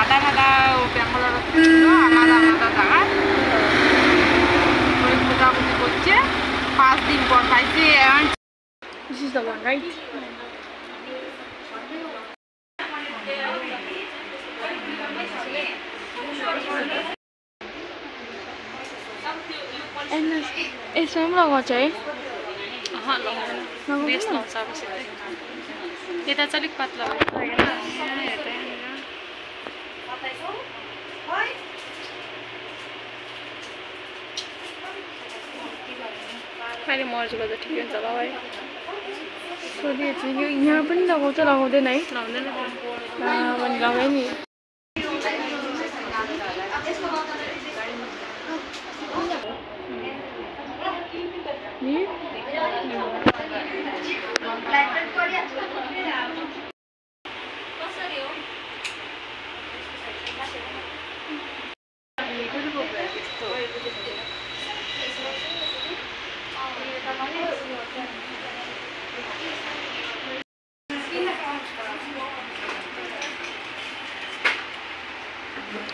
खाँदा ব্যাঙ্গালোর ছিল আলাদা আলাদা জায়গা ওই খোঁজাখুঁজি করছে 5 দিন পর পাইছে This is the one, right? And यसमा पनि लगाउँछ है बेस लाउँछ अब सिधै यता चाहिँ अलिक पातला मैले मर्ज गर्दा ठिकै हुन्छ होला है सोधिएको छु यहाँ पनि लगाउँछ लगाउँदैन है लगाउँदैन भने लगाएँ नि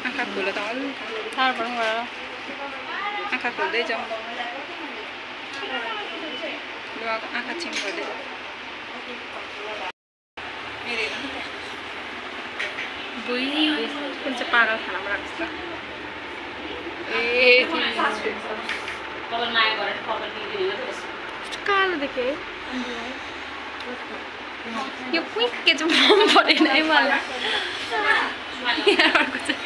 आँखा खोले त अलिक थाहा पर्नु गएर आँखा खोल्दै जाउँ लु आँखा चिम गर्दै बुई कुन चाहिँ पागल खानामा राख्छ त कालो देखेँ यो क्विक के चाहिँ मन परेन है मलाई अर्को चाहिँ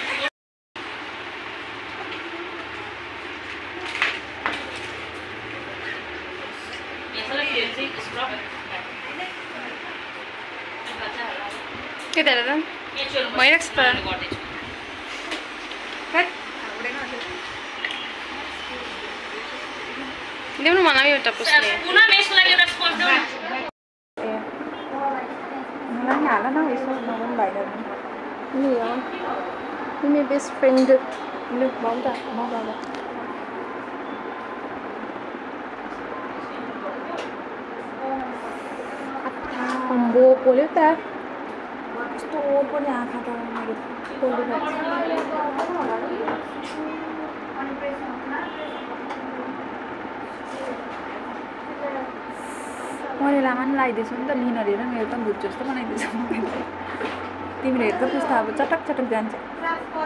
के त भइरहेको छ देऊ न मलाई एउटा पुस्ने मेरो बेस्ट फ्रेन्ड लु भन त म बाबा अम्बो पोल्यो त कस्तो पनि आँखा त मैले मैले लामा पनि लगाइदिएछु नि त लिन हेरेर मेरो त भुट जस्तो बनाइदिएछ तिमीले हेर्दा पुस्ता अब चटक चटक जान्छ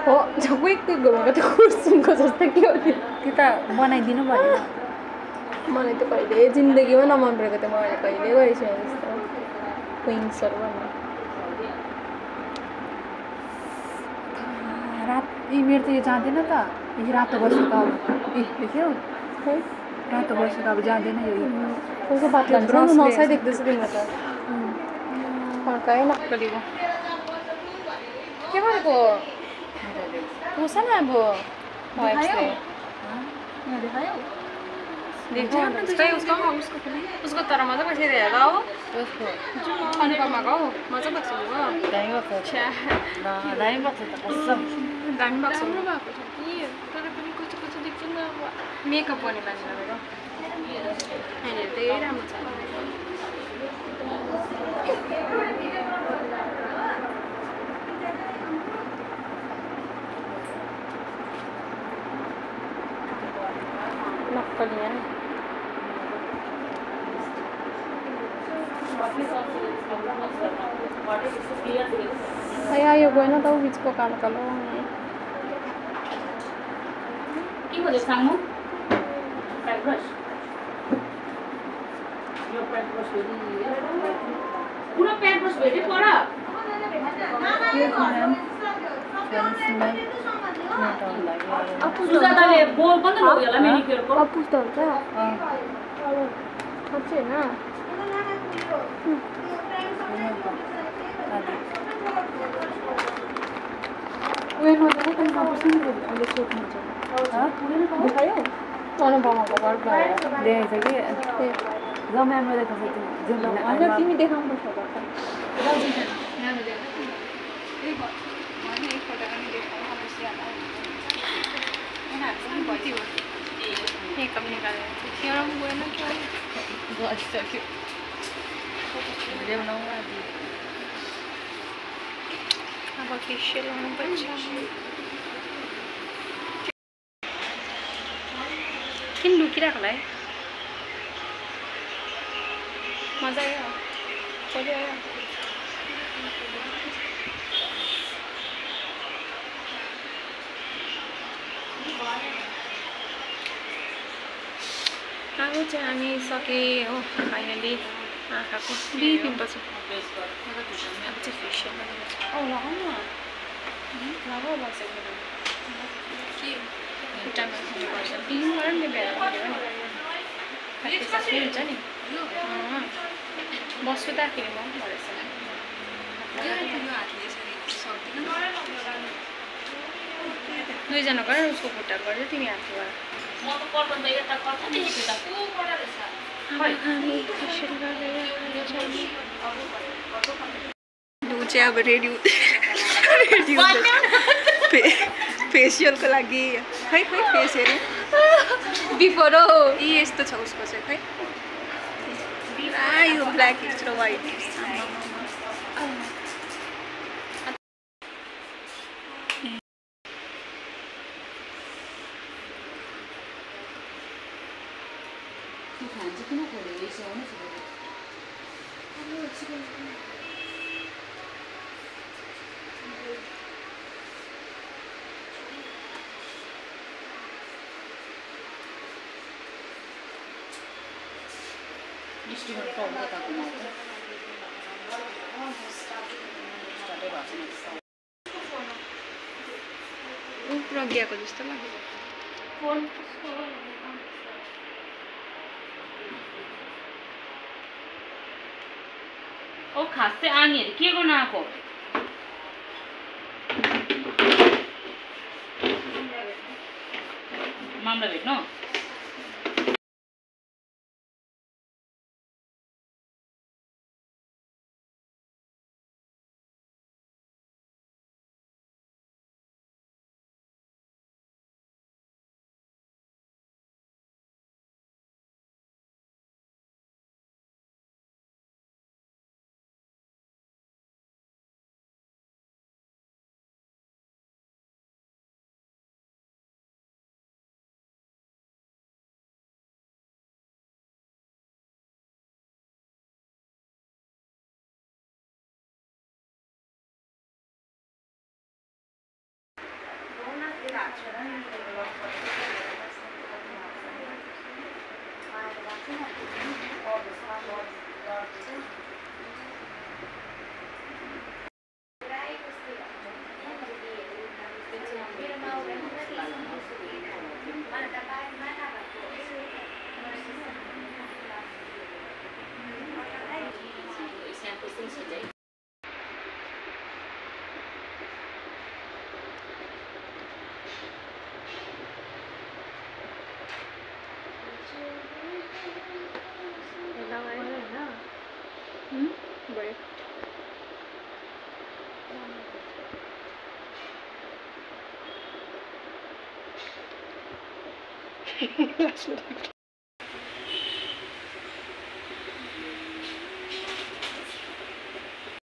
हो क्विक क्विक घुमेको त्यो कुर्सुनको जस्तो के हो त्यो त बनाइदिनु पर्यो मलाई त कहिले जिन्दगीमा नमन परेको त मैले कहिले गरिसकेँ जस्तो विङ्सहरू भन्नु रात मेरो त यो जाँदैन त यो रातो बसेको अब देख्यौ रातो बसेको अब जाँदैन यो कसको बात लाग्छ नसाइ देख्दैछ तिम्रो त फर्कायो नक्कलीको के भनेको पुछ न अब उसको तर मजा बसेर हेर्दा हो अनुपमाको हौ मजा बस्छ दामी बस्छ त दामी बस्छ भएको छ कि तर पनि कस्तो कस्तो देख्छु नि अब मेकअप गर्ने मान्छे भनेको यहाँनिर धेरै राम्रो छ नक्कली है यो गएन त बिचको कालो कालो के हो सामु पैक ब्रश यो पैक ब्रश पूरा पैक ब्रश भेटे पर सुजाताले बोल पनि लग्यो होला मेनिक्योरको अपुस्ता हुन्छ साँच्चै हैन उयो नदेन त नबस्नु अहिले सोध्नुहुन्छ देखायो अनुपमाको घर देखेछ कि जमाम्रो देखाउँछ त्यो होइन तिमी देखाउनुपर्छ मेकअप निकालेर एउटा पनि गएन गइसक्यो अब फेसियल गर्नुपर्छ। किन लुकिरहेको होला है? मजा आयो? मजा आयो? अब चाहिँ हामी सकेँ हो फाइनली। आँखाको 2 पिम्पल्स। अब चाहिँ फेसियल गर्नुपर्छ। लगाउन लगाऊ बसेको खुट्टामा गर्छ क्लिन गर नि बिहान साथी हुन्छ नि बस्छु त फेरि म भरेछ दुईजना गर उसको खुट्टा गर्दै तिमी हातले गर। म त कटन त यता कता देखेको त को कडा रहेछ ऊ चाहिँ अब रेडी फेसियलको लागि खै खै फेस हेरौँ बिफोर हो यी यस्तो छ उसको चाहिँ खै यो ब्ल्याक र वाइट डिस्ट्रिक्ट पाउनु त कुमाउ ऊ प्रज्ञाको जस्तो लाग्यो ओ खास चाहिँ आनीहरु के गर्न आको मामला भेट्नु भयो